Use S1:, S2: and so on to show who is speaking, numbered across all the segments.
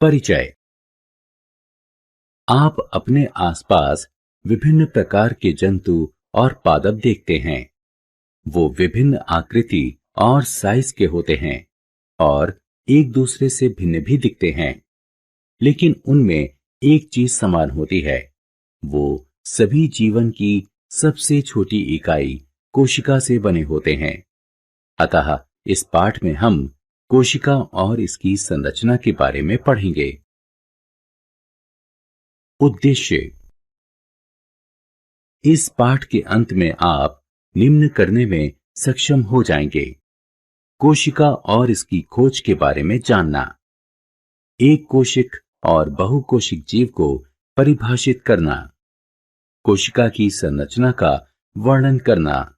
S1: परिचय। आप अपने आसपास विभिन्न प्रकार के जंतु और पादप देखते हैं। वो विभिन्न आकृति और साइज के होते हैं और एक दूसरे से भिन्न भी दिखते हैं, लेकिन उनमें एक चीज समान होती है। वो सभी जीवन की सबसे छोटी इकाई कोशिका से बने होते हैं। अतः इस पाठ में हम कोशिका और इसकी संरचना के बारे में पढ़ेंगे। उद्देश्य। इस पाठ के अंत में आप निम्न करने में सक्षम हो जाएंगे: कोशिका और इसकी खोज के बारे में जानना, एक कोशिक और बहुकोशिक जीव को परिभाषित करना, कोशिका की संरचना का वर्णन करना,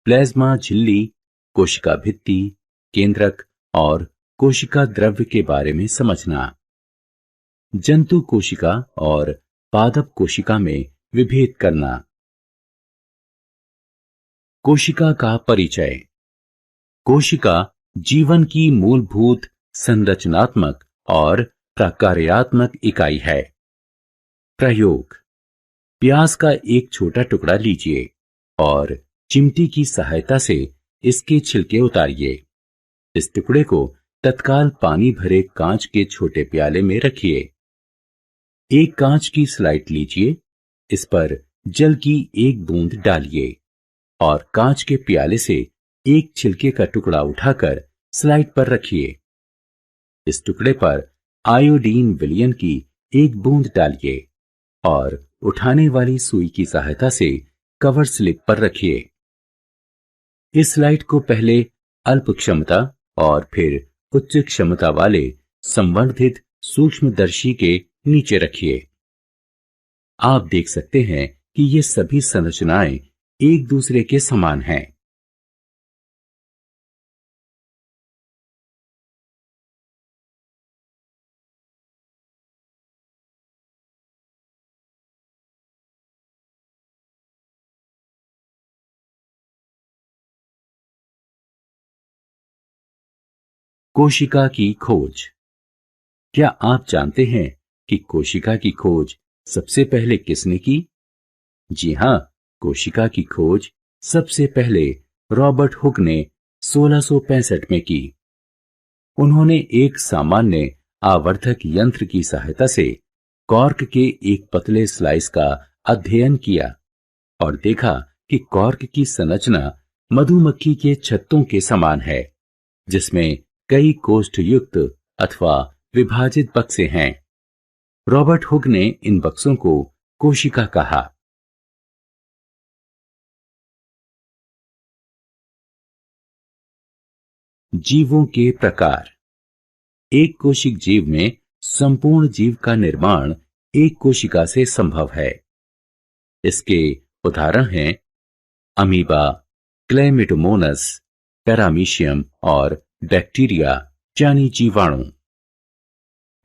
S1: प्लाज्मा झिल्ली, कोशिका भित्ति, केंद्रक और कोशिका द्रव्य के बारे में समझना, जंतु कोशिका और पादप कोशिका में विभेद करना। कोशिका का परिचय। कोशिका जीवन की मूलभूत संरचनात्मक और प्रकार्यात्मक इकाई है। प्रयोग। प्याज का एक छोटा टुकड़ा लीजिए और चिमटी की सहायता से इसके छिलके उतारिए। इस टुकड़े को तत्काल पानी भरे कांच के छोटे प्याले में रखिए। एक कांच की स्लाइड लीजिए, इस पर जल की एक बूंद डालिए और कांच के प्याले से एक छिलके का टुकड़ा उठाकर स्लाइड पर रखिए। इस टुकड़े पर आयोडीन विलयन की एक बूंद डालिए और उठाने वाली सुई की सहायता से कवर स्लिप पर रखिए। इस स्लाइड को पहले अल्प क्षमता और फिर उच्च क्षमता वाले संवर्धित सूक्ष्मदर्शी के नीचे रखिए। आप देख सकते हैं कि ये सभी संरचनाएं एक दूसरे के समान हैं। कोशिका की खोज। क्या आप जानते हैं कि कोशिका की खोज सबसे पहले किसने की? जी हां, कोशिका की खोज सबसे पहले रॉबर्ट हुक ने 1665 में की। उन्होंने एक सामान्य आवर्धक यंत्र की सहायता से कॉर्क के एक पतले स्लाइस का अध्ययन किया और देखा कि कॉर्क की संरचना मधुमक्खी के छत्तों के समान है, जिसमें कई कोष्ठ युक्त अथवा विभाजित बक्से हैं। रॉबर्ट हुक ने इन बक्सों को कोशिका कहा। जीवों के प्रकार। एक कोशिक जीव में संपूर्ण जीव का निर्माण एक कोशिका से संभव है। इसके उदाहरण हैं अमीबा, क्लेमिडोमोनस, पैरामीशियम और बैक्टीरिया यानी जीवाणु।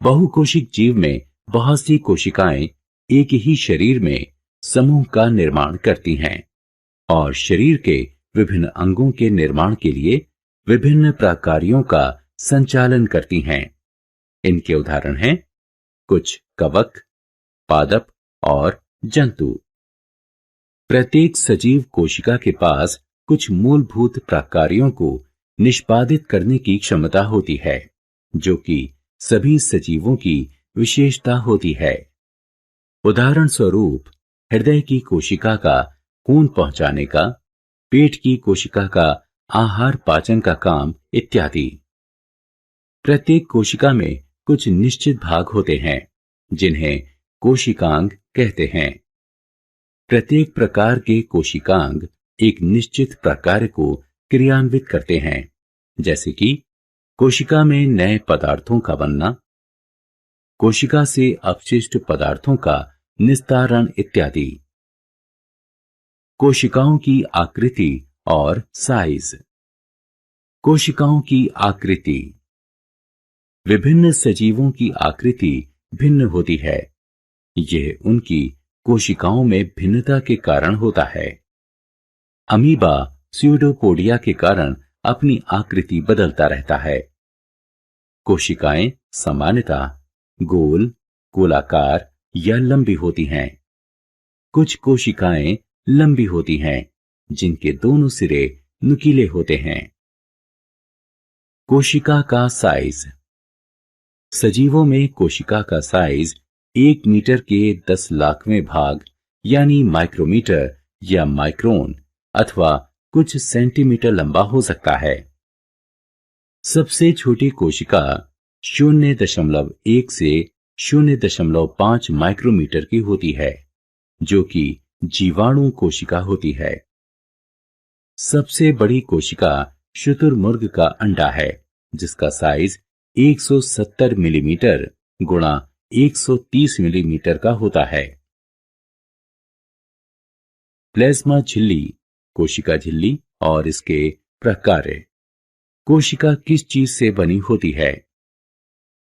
S1: बहुकोशिक जीव में बहुत सी कोशिकाएं एक ही शरीर में समूह का निर्माण करती हैं और शरीर के विभिन्न अंगों के निर्माण के लिए विभिन्न प्रकार्यों का संचालन करती हैं। इनके उदाहरण हैं कुछ कवक, पादप और जंतु। प्रत्येक सजीव कोशिका के पास कुछ मूलभूत प्रकार्यों को निष्पादित करने की क्षमता होती है, जो कि सभी सजीवों की विशेषता होती है। उदाहरण स्वरूप हृदय की कोशिका का खून पहुंचाने का, पेट की कोशिका का आहार पाचन का काम इत्यादि। प्रत्येक कोशिका में कुछ निश्चित भाग होते हैं जिन्हें कोशिकांग कहते हैं। प्रत्येक प्रकार के कोशिकांग एक निश्चित प्रकार को क्रियान्वित करते हैं, जैसे कि कोशिका में नए पदार्थों का बनना, कोशिका से अपशिष्ट पदार्थों का निस्तारण इत्यादि। कोशिकाओं की आकृति और साइज। कोशिकाओं की आकृति। विभिन्न सजीवों की आकृति भिन्न होती है। यह उनकी कोशिकाओं में भिन्नता के कारण होता है। अमीबा स्यूडोपोडिया के कारण अपनी आकृति बदलता रहता है। कोशिकाएं सामान्यतः गोल, गोलाकार या लंबी होती हैं। कुछ कोशिकाएं लंबी होती हैं, जिनके दोनों सिरे नुकीले होते हैं। कोशिका का साइज। सजीवों में कोशिका का साइज 1 मीटर के 10 लाखवें भाग यानी माइक्रोमीटर या माइक्रोन अथवा कुछ सेंटीमीटर लंबा हो सकता है। सबसे छोटी कोशिका 0.1 से 0.5 माइक्रोमीटर की होती है, जो कि जीवाणु कोशिका होती है। सबसे बड़ी कोशिका शुतुरमुर्ग का अंडा है, जिसका साइज 170 मिलीमीटर गुणा 130 मिलीमीटर का होता है। प्लाज्मा झिल्ली, कोशिका झिल्ली और इसके प्रकार। कोशिका किस चीज से बनी होती है?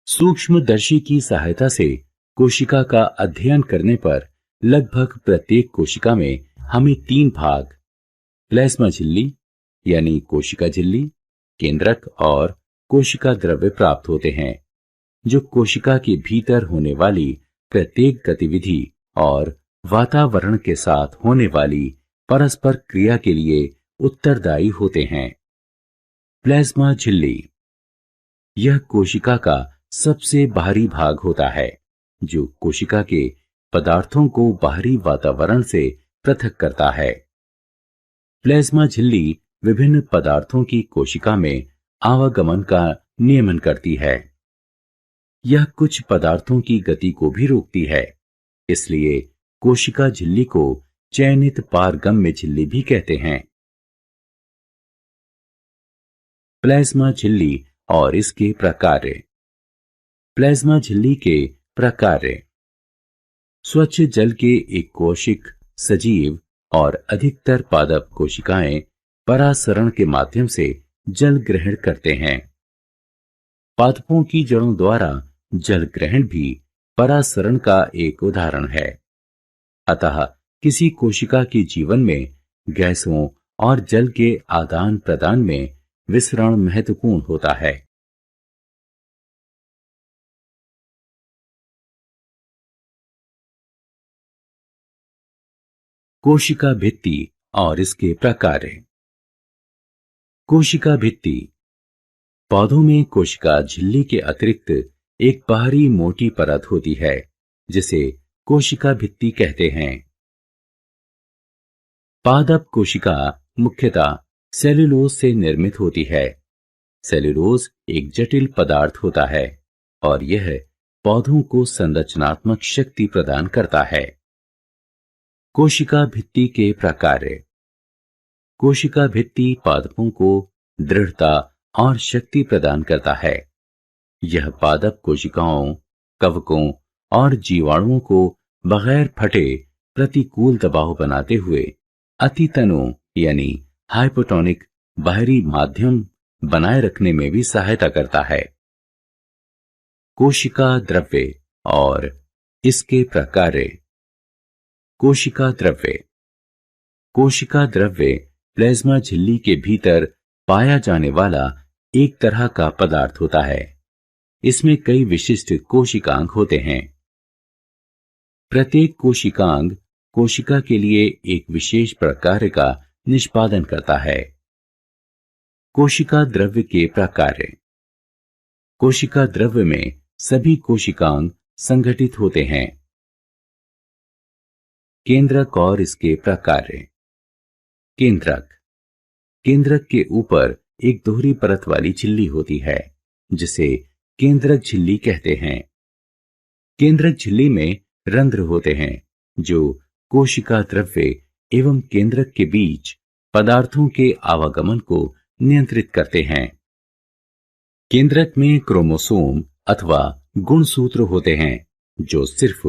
S1: सूक्ष्मदर्शी की सहायता से कोशिका का अध्ययन करने पर लगभग प्रत्येक कोशिका में हमें 3 भाग, प्लाज्मा झिल्ली यानी कोशिका झिल्ली, केंद्रक और कोशिका द्रव्य प्राप्त होते हैं, जो कोशिका के भीतर होने वाली प्रत्येक गतिविधि और वातावरण के साथ होने वाली परस्पर क्रिया के लिए उत्तरदायी होते हैं। प्लाज्मा झिल्ली यह कोशिका का सबसे बाहरी भाग होता है, जो कोशिका के पदार्थों को बाहरी वातावरण से पृथक करता है। प्लाज्मा झिल्ली विभिन्न पदार्थों की कोशिका में आवागमन का नियमन करती है। यह कुछ पदार्थों की गति को भी रोकती है, इसलिए कोशिका झिल्ली को चयनित पारगम्य झिल्ली भी कहते हैं। प्लाज्मा झिल्ली और इसके प्रकार। प्लाज्मा झिल्ली के प्रकार। स्वच्छ जल के एक कोशिक सजीव और अधिकतर पादप कोशिकाएं परासरण के माध्यम से जल ग्रहण करते हैं। पादपों की जड़ों द्वारा जल ग्रहण भी परासरण का एक उदाहरण है। अतः किसी कोशिका के जीवन में गैसों और जल के आदान प्रदान में विसरण महत्वपूर्ण होता है। कोशिका भित्ति और इसके प्रकार। कोशिका भित्ति। पौधों में कोशिका झिल्ली के अतिरिक्त एक बाहरी मोटी परत होती है, जिसे कोशिका भित्ति कहते हैं। पादप कोशिका मुख्यतः सेल्यूलोज से निर्मित होती है। सेल्यूलोज एक जटिल पदार्थ होता है और यह पौधों को संरचनात्मक शक्ति प्रदान करता है। कोशिका भित्ति के प्रकार। कोशिका भित्ति पादपों को दृढ़ता और शक्ति प्रदान करता है। यह पादप कोशिकाओं, कवकों और जीवाणुओं को बगैर फटे प्रतिकूल दबाव बनाते हुए अतितनु यानी हाइपोटोनिक बाहरी माध्यम बनाए रखने में भी सहायता करता है। कोशिका द्रव्य और इसके प्रकार। कोशिका द्रव्य। कोशिका द्रव्य प्लाज्मा झिल्ली के भीतर पाया जाने वाला एक तरह का पदार्थ होता है। इसमें कई विशिष्ट कोशिकांग होते हैं। प्रत्येक कोशिकांग कोशिका के लिए एक विशेष प्रकार का निष्पादन करता है। कोशिका द्रव्य के प्रकार। कोशिका द्रव्य में सभी कोशिकांग संगठित होते हैं। केंद्रक और इसके प्रकार। केंद्रक। केंद्रक के ऊपर एक दोहरी परत वाली झिल्ली होती है, जिसे केंद्रक झिल्ली कहते हैं। केंद्रक झिल्ली में रंध्र होते हैं, जो कोशिका द्रव्य एवं केंद्रक के बीच पदार्थों के आवागमन को नियंत्रित करते हैं। केंद्रक में क्रोमोसोम अथवा गुणसूत्र होते हैं, जो सिर्फ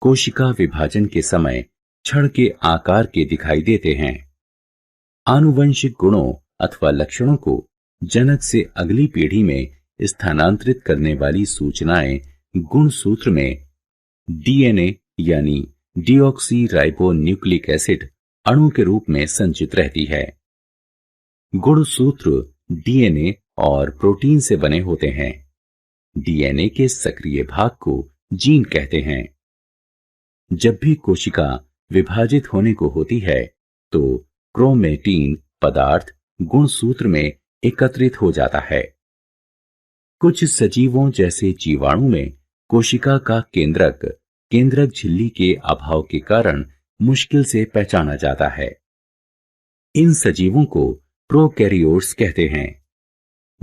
S1: कोशिका विभाजन के समय छड़ के आकार के दिखाई देते हैं। आनुवंशिक गुणों अथवा लक्षणों को जनक से अगली पीढ़ी में स्थानांतरित करने वाली सूचनाएं गुणसूत्र में डीएनए यानी डीऑक्सी राइबो न्यूक्लिक एसिड अणु के रूप में संचित रहती है। गुणसूत्र डीएनए और प्रोटीन से बने होते हैं। डीएनए के सक्रिय भाग को जीन कहते हैं। जब भी कोशिका विभाजित होने को होती है तो क्रोमेटीन पदार्थ गुणसूत्र में एकत्रित हो जाता है। कुछ सजीवों जैसे जीवाणु में कोशिका का केंद्रक झिल्ली के अभाव के कारण मुश्किल से पहचाना जाता है। इन सजीवों को प्रोकैरियोट्स कहते हैं।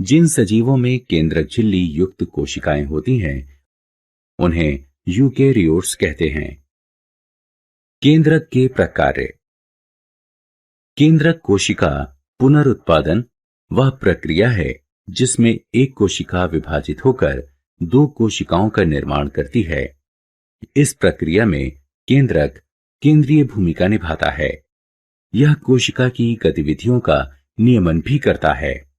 S1: जिन सजीवों में केंद्रक झिल्ली युक्त कोशिकाएं होती हैं उन्हें यूकेरियोट्स कहते हैं। केंद्रक के प्रकार्य। केंद्रक कोशिका पुनरुत्पादन वह प्रक्रिया है जिसमें एक कोशिका विभाजित होकर दो कोशिकाओं का निर्माण करती है। इस प्रक्रिया में केंद्रक केंद्रीय भूमिका निभाता है। यह कोशिका की गतिविधियों का नियमन भी करता है।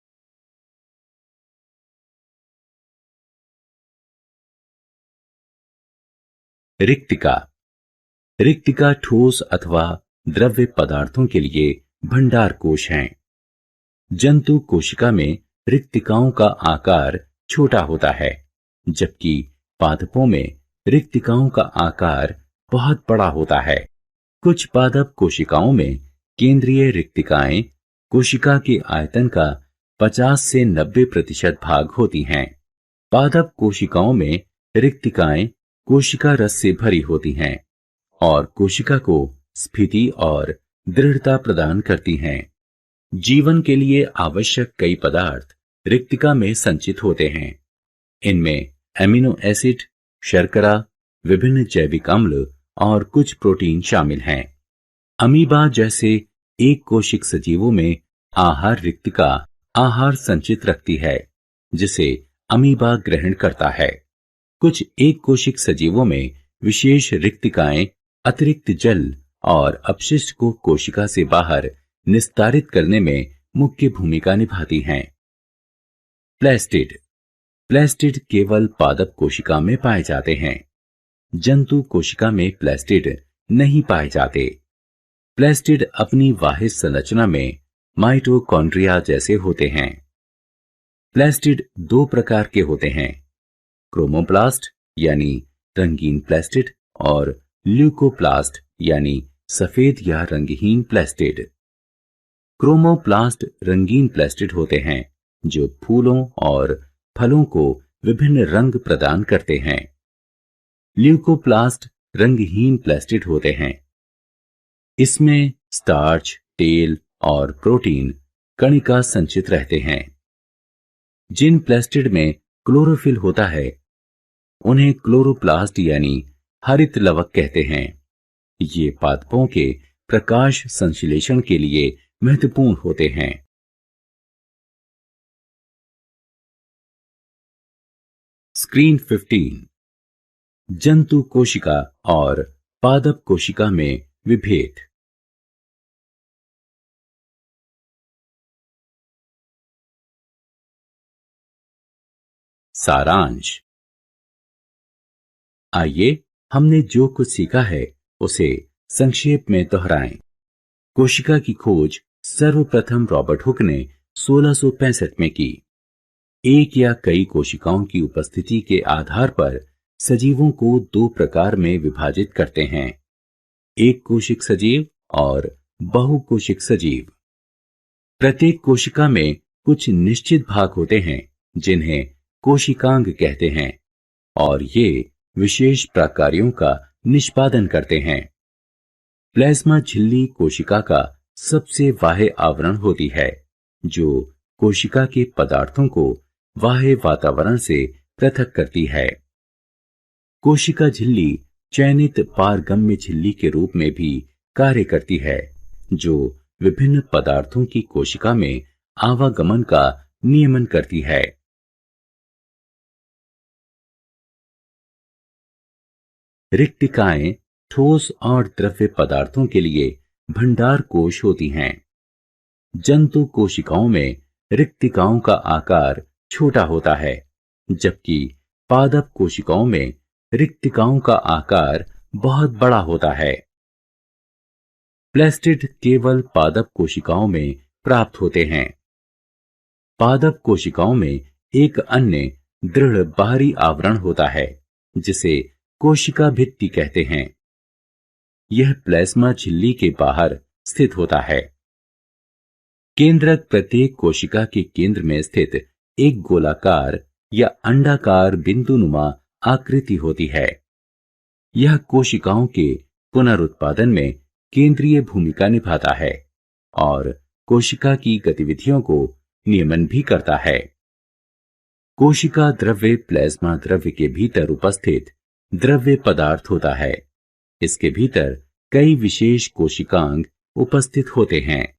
S1: रिक्तिका ठोस अथवा द्रव्य पदार्थों के लिए भंडार कोश हैं। जंतु कोशिका में रिक्तिकाओं का आकार छोटा होता है, जबकि पादपों में रिक्तिकाओं का आकार बहुत बड़ा होता है। कुछ पादप कोशिकाओं में केंद्रीय रिक्तिकाएं कोशिका के आयतन का 50 से 90% भाग होती हैं। पादप कोशिकाओं में रिक्तिकाएं कोशिका रस से भरी होती हैं और कोशिका को स्फीति और दृढ़ता प्रदान करती हैं। जीवन के लिए आवश्यक कई पदार्थ रिक्तिका में संचित होते हैं। इनमें एमिनो एसिड, शर्करा, विभिन्न जैविक अम्ल और कुछ प्रोटीन शामिल हैं। अमीबा जैसे एक कोशिक सजीवों में आहार रिक्तिका आहार संचित रखती है, जिसे अमीबा ग्रहण करता है। कुछ एक कोशिक सजीवों में विशेष रिक्तिकाएं अतिरिक्त जल और अपशिष्ट को कोशिका से बाहर निस्तारित करने में मुख्य भूमिका निभाती हैं। प्लास्टिड केवल पादप कोशिका में पाए जाते हैं। जंतु कोशिका में प्लास्टिड नहीं पाए जाते। प्लास्टिड अपनी वाहित संरचना में माइटोकॉन्ड्रिया जैसे होते हैं। प्लास्टिड दो प्रकार के होते हैं, क्रोमोप्लास्ट यानी रंगीन प्लास्टिड और ल्यूकोप्लास्ट यानी सफेद या रंगहीन प्लास्टिड। क्रोमोप्लास्ट रंगीन प्लास्टिड होते हैं जो फूलों और फलों को विभिन्न रंग प्रदान करते हैं। ल्यूकोप्लास्ट रंगहीन प्लास्टिड होते हैं। इसमें स्टार्च, तेल और प्रोटीन कणिका संचित रहते हैं। जिन प्लास्टिड में क्लोरोफिल होता है उन्हें क्लोरोप्लास्ट यानी हरित लवक कहते हैं। ये पादपों के प्रकाश संश्लेषण के लिए महत्वपूर्ण होते हैं। स्क्रीन 15 जंतु कोशिका और पादप कोशिका में विभेद। सारांश। आइए हमने जो कुछ सीखा है उसे संक्षेप में दोहराएं। कोशिका की खोज सर्वप्रथम रॉबर्ट हुक ने 1665 में की। एक या कई कोशिकाओं की उपस्थिति के आधार पर सजीवों को दो प्रकार में विभाजित करते हैं, एक कोशिक सजीव और बहुकोशिक सजीव। प्रत्येक कोशिका में कुछ निश्चित भाग होते हैं जिन्हें कोशिकांग कहते हैं और ये विशेष प्रकार्यों का निष्पादन करते हैं। प्लाज्मा झिल्ली कोशिका का सबसे बाह्य आवरण होती है जो कोशिका के पदार्थों को बाह्य वातावरण से पृथक करती है। कोशिका झिल्ली चयनित पारगम्य झिल्ली के रूप में भी कार्य करती है जो विभिन्न पदार्थों की कोशिका में आवागमन का नियमन करती है। रिक्तिकाएं ठोस और द्रव्य पदार्थों के लिए भंडार कोश होती हैं। जंतु कोशिकाओं में रिक्तिकाओं का आकार छोटा होता है, जबकि पादप कोशिकाओं में रिक्तिकाओं का आकार बहुत बड़ा होता है। प्लास्टिड केवल पादप कोशिकाओं में प्राप्त होते हैं। पादप कोशिकाओं में एक अन्य दृढ़ बाहरी आवरण होता है जिसे कोशिका भित्ति कहते हैं। यह प्लाज्मा झिल्ली के बाहर स्थित होता है। केंद्रक प्रत्येक कोशिका के केंद्र में स्थित एक गोलाकार या अंडाकार बिंदुनुमा आकृति होती है। यह कोशिकाओं के पुनरुत्पादन में केंद्रीय भूमिका निभाता है और कोशिका की गतिविधियों को नियमन भी करता है। कोशिका द्रव्य प्लाज्मा द्रव्य के भीतर उपस्थित द्रव्य पदार्थ होता है। इसके भीतर कई विशेष कोशिकांग उपस्थित होते हैं।